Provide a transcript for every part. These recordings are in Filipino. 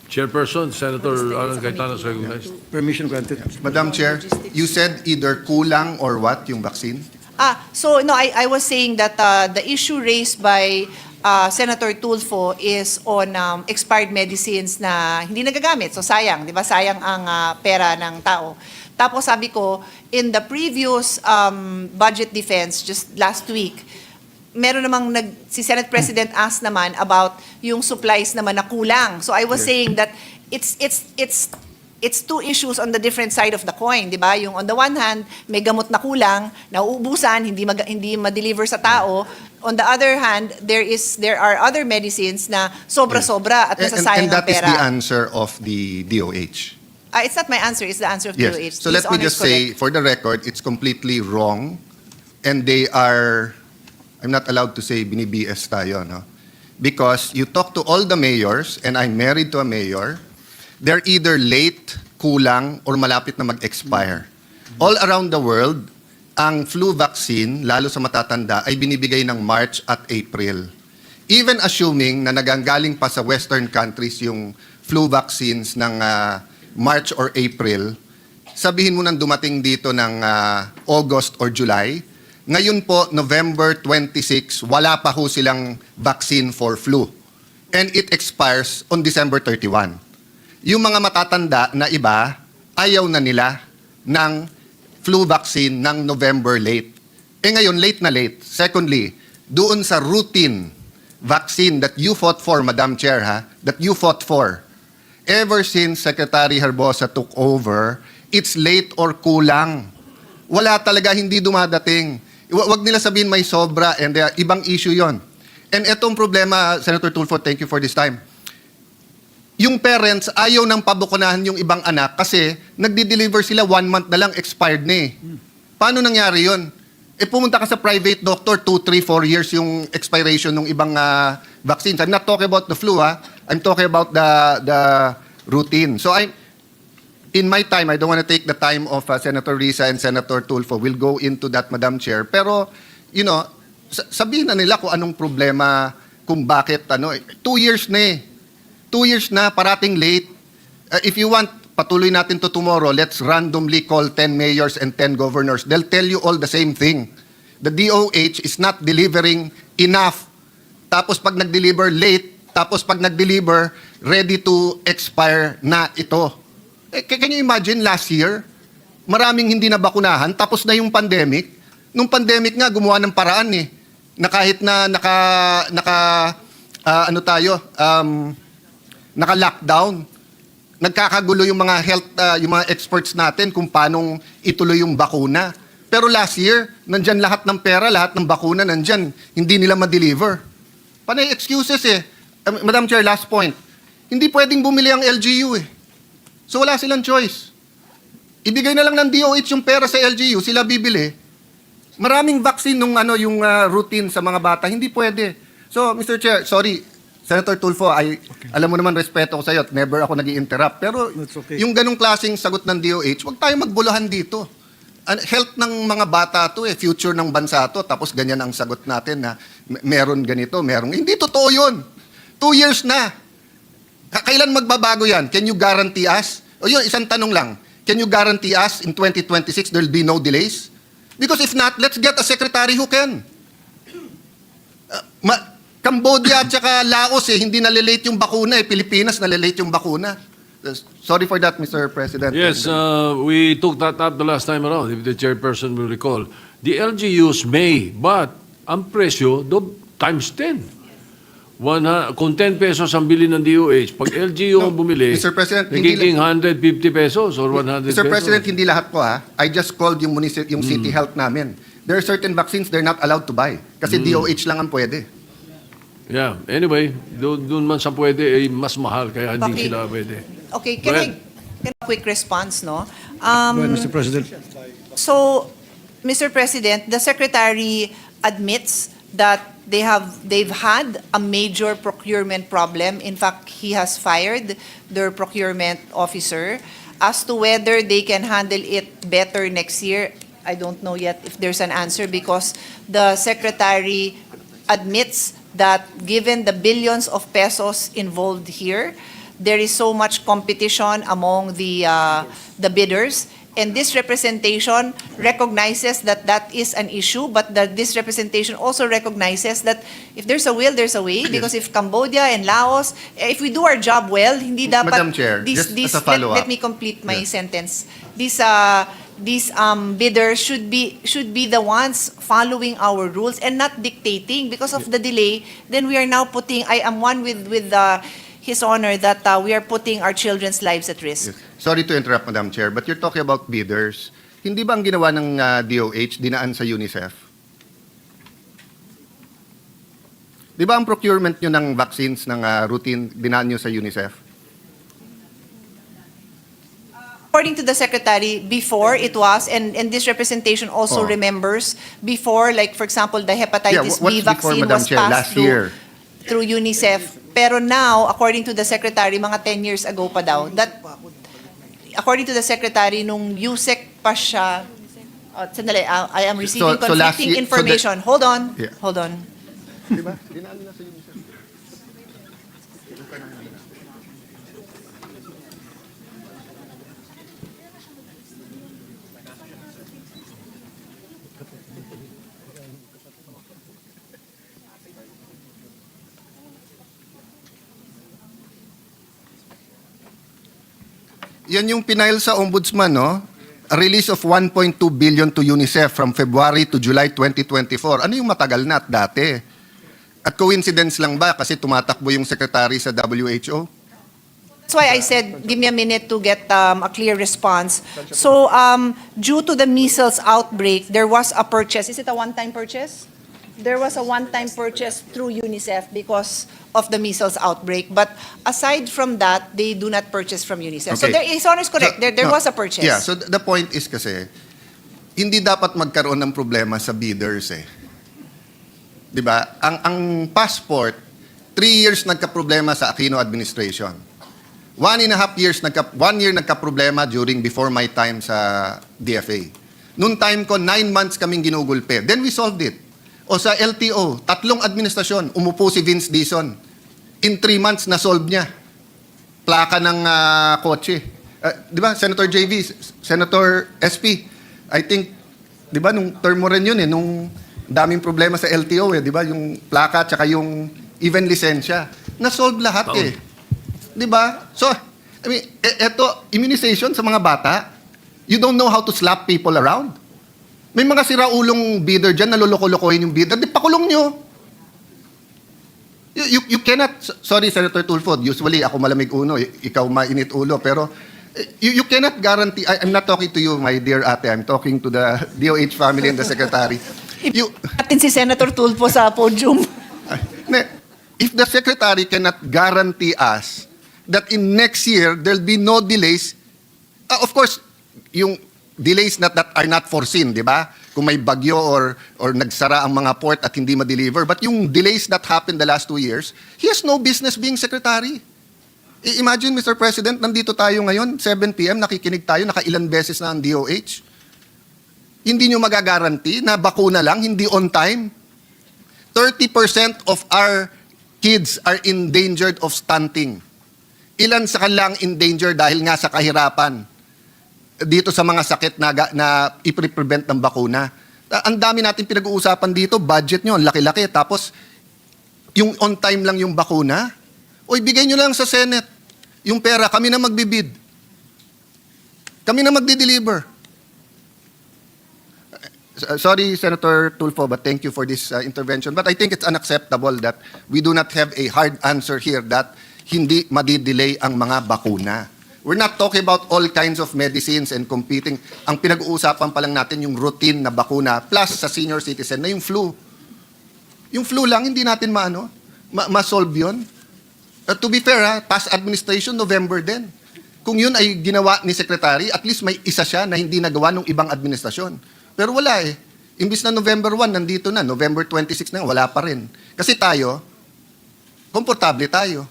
Chairperson, Senator Alan Cayetano is recognized. Permission granted. Madam Chair, you said either kulang or what yung vaccine? So no, I was saying that the issue raised by Senator Tulfo is on expired medicines na hindi nagagamit. So sayang, di ba? Sayang ang pera ng tao. Tapos sabi ko, in the previous budget defense just last week, meron namang si Senate President asked naman about yung supplies naman na kulang. So I was saying that it's two issues on the different side of the coin, di ba? Yung on the one hand, may gamot na kulang, nauubusan, hindi ma-deliver sa tao. On the other hand, there are other medicines na sobra-sobra at nasasayang ang pera. And that is the answer of the DOH. It's not my answer, it's the answer of Yes. DOH. So let me just say, for the record, it's completely wrong. And they are, I'm not allowed to say bini-BS tayo, no? Because you talk to all the mayors, and I'm married to a mayor, they're either late, kulang, or malapit na mag-expire. All around the world, ang flu vaccine, lalo sa matatanda, ay binibigay ng March at April. Even assuming na naganggaling pa sa Western countries yung flu vaccines ng March or April, sabihin mo nang dumating dito ng August or July, ngayon po, November 26, wala pa ho silang vaccine for flu. And it expires on December 31. Yung mga matatanda na iba, ayaw na nila ng flu vaccine ng November late. Ngayon, late na late. Secondly, doon sa routine vaccine that you fought for, Madam Chair, that you fought for, ever since Secretary Herbosa took over, it's late or kulang. Wala talaga, hindi dumadating. Wag nila sabihin may sobra and ibang issue yon. And etong problema, Senator Tulfo, thank you for this time. Yung parents, ayaw nang pabukunahan yung ibang anak kasi nagdi-deliver sila 1 month na lang, expired na eh. Paano nangyari yon? Pumunta ka sa private doctor, 2, 3, 4 years yung expiration ng ibang vaccines. I'm not talking about the flu, I'm talking about the routine. So in my time, I don't want to take the time of Senator Risa and Senator Tulfo. We'll go into that, Madam Chair. Pero, you know, sabihin na nila kung anong problema, kung bakit, 2 years na eh. 2 years na, parating late. If you want, patuloy natin to tomorrow, let's randomly call 10 mayors and 10 governors. They'll tell you all the same thing. The DOH is not delivering enough. Tapos pag nag-deliver late, tapos pag nag-deliver, ready to expire na ito. Can you imagine last year, maraming hindi na bakunahan, tapos na yung pandemic. Nung pandemic nga, gumawa ng paraan eh, na kahit na naka-lockdown, nagkakagulo yung mga health, yung mga experts natin kung paanong ituloy yung bakuna. Pero last year, nandyan lahat ng pera, lahat ng bakuna nandyan, hindi nila ma-deliver. Panay excuses eh. Madam Chair, last point. Hindi pwedeng bumili ang LGU eh. So wala silang choice. Ibigay na lang ng DOH yung pera sa LGU, sila bibili. Maraming vaccine nung yung routine sa mga bata, hindi pwede. So, Mr. Chair, sorry, Senator Tulfo, alam mo naman, respeto ko sa iyo at never ako nag-i-interrupt. Pero yung ganong klaseng sagot ng DOH, wag tayo magbuluhan dito. Health ng mga bata to eh, future ng bansa to, tapos ganyan ang sagot natin na meron ganito, meron. Hindi totoo yun. 2 years na. Kailan magbabago yan? Can you guarantee us? O yun, isang tanong lang. Can you guarantee us in 2026 there'll be no delays? Because if not, let's get a secretary who can. Cambodia at saka Laos hindi nalilate yung bakuna eh. Pilipinas nalilate yung bakuna. Sorry for that, Mr. President. Yes, we took that up the last time around, if the chairperson will recall. The LGUs may, but ang presyo, times 10. Kung 10 pesos ang bili ng DOH, pag LGU ang bumili, Mr. President, nagiging 150 pesos or 100 Mr. pesos. President, hindi lahat po I just called yung city health namin. There are certain vaccines they're not allowed to buy kasi DOH lang ang pwede. Yeah, anyway, doon man sa pwede, mas mahal, kaya hindi sila pwede. Okay, can I quick response, no? Mr. President. So, Mr. President, the Secretary admits that they've had a major procurement problem. In fact, he has fired their procurement officer. As to whether they can handle it better next year, I don't know yet if there's an answer because the Secretary admits that given the billions of pesos involved here, there is so much competition among the bidders. And this representation recognizes that that is an issue, but that this representation also recognizes that if there's a will, there's a way. Because if Cambodia and Laos, if we do our job well, hindi dapat... Madam Chair, just as a follow-up. Let me complete my Yes. sentence. These bidders should be the ones following our rules and not dictating. Because of the delay, then we are now putting... I am one with His Honor that we are putting our children's lives at risk. Yes. Sorry to interrupt, Madam Chair, but you're talking about bidders. Hindi ba ang ginawa ng DOH, dinaan sa UNICEF? Di ba ang procurement nyo ng vaccines ng routine, dinaan nyo sa UNICEF? According to the Secretary, before it was, and this representation also Oh. remembers, before, like for example, the hepatitis what's B before, vaccine Madam was Chair? passed Last year. through UNICEF. Pero now, according to the Secretary, mga 10 years ago pa daw, that, according to the Secretary, nung USEC pa siya, sandali, I am receiving So last conflicting year- information. Hold on, Yeah. hold on. Di ba? Dinaan nila sa UNICEF. Yan yung pinail sa ombudsman, no? A release of 1.2 billion to UNICEF from February to July 2024. Ano yung matagal na at dati? At coincidence lang ba kasi tumatakbo yung secretary sa WHO? That's why I said, give me a minute to get a clear response. So, due to the measles outbreak, there was a purchase. Is it a one-time purchase? There was a one-time purchase through UNICEF because of the measles outbreak. But aside from that, they do not purchase from UNICEF. So, Okay. His Honor is correct. So, There no, was a purchase. Yeah, so the point is kasi, hindi dapat magkaroon ng problema sa bidders eh. Di ba? Ang passport, 3 years nagka-problema sa Aquino administration. 1.5 years, 1 year nagka-problema before my time sa DFA. Noong time ko, 9 months kaming ginugulpe. Then we solved it. O sa LTO, 3 administrasyon, umupo si Vince Dizon. In 3 months, na-solve niya. Plaka ng kotse. Di ba, Senator JV, Senator SP, I think, di ba, nung term mo rin yun eh, nung daming problema sa LTO eh, di ba, yung plaka tsaka yung even lisensya. Na-solve lahat eh. Di ba? So, I mean, eto, immunization sa mga bata, you don't know how to slap people around. May mga siraulong bidder dyan, naloloko-lokohin yung bidder, di pakulong nyo. You cannot, sorry Senator Tulfo, usually ako malamig uno, ikaw mainit ulo, pero you cannot guarantee, I'm not talking to you, my dear ate, I'm talking to the DOH family and the secretary. Atin si Senator Tulfo sa podium. If the secretary cannot guarantee us that in next year there'll be no delays, of course, yung delays that are not foreseen, di ba? Kung may bagyo or nagsara ang mga port at hindi ma-deliver. But yung delays that happened the last 2 years, he has no business being secretary. Imagine, Mr. President, nandito tayo ngayon, 7 p.m., nakikinig tayo, nakailan beses na ang DOH. Hindi nyo magagaranti na bakuna lang, hindi on time. 30% of our kids are endangered of stunting. Ilan sa kanilang endangered dahil nga sa kahirapan dito sa mga sakit na i-prevent ng bakuna. Ang dami natin pinag-uusapan dito, budget nyo, laki-laki. Tapos, yung on time lang yung bakuna, o ibigay nyo lang sa Senate. Yung pera, kami na magbibid. Kami na magdi-deliver. Sorry, Senator Tulfo, but thank you for this intervention. But I think it's unacceptable that we do not have a hard answer here that hindi madi-delay ang mga bakuna. We're not talking about all kinds of medicines and competing. Ang pinag-uusapan pa lang natin yung routine na bakuna plus sa senior citizen na yung flu. Yung flu lang, hindi natin ma-solve yun. To be fair, past administration, November din. Kung yun ay ginawa ni Secretary, at least may isa siya na hindi nagawa ng ibang administrasyon. Pero wala eh. Imbis na November 1, nandito na. November 26 na, wala pa rin. Kasi tayo, komportable tayo.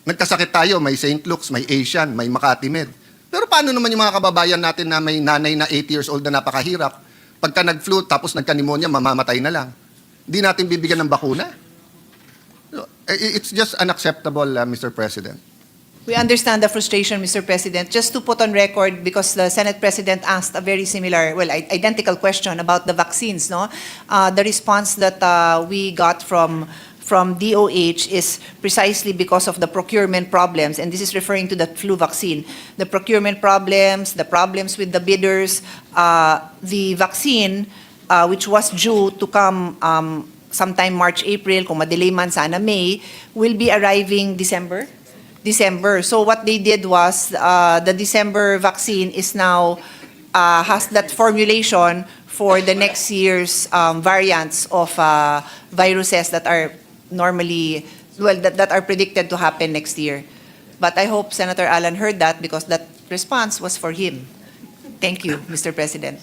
Nagkasakit tayo, may St. Luke's, may Asian, may Makati Med. Pero paano naman yung mga kababayan natin na may nanay na 80 years old na napakahirap? Pagka nag-flu, tapos nagka-pneumonia, mamamatay na lang. Hindi natin bibigyan ng bakuna? It's just unacceptable, Mr. President. We understand the frustration, Mr. President. Just to put on record, because the Senate President asked a very similar, well, identical question about the vaccines, no? The response that we got from DOH is precisely because of the procurement problems, and this is referring to the flu vaccine. The procurement problems, the problems with the bidders, the vaccine, which was due to come sometime March, April, kung madelay man sana May, will be arriving December. So what they did was the December vaccine is now has that formulation for the next year's variants of viruses that are normally, well, that are predicted to happen next year. But I hope Senator Alan heard that, because that response was for him. Thank you, Mr. President.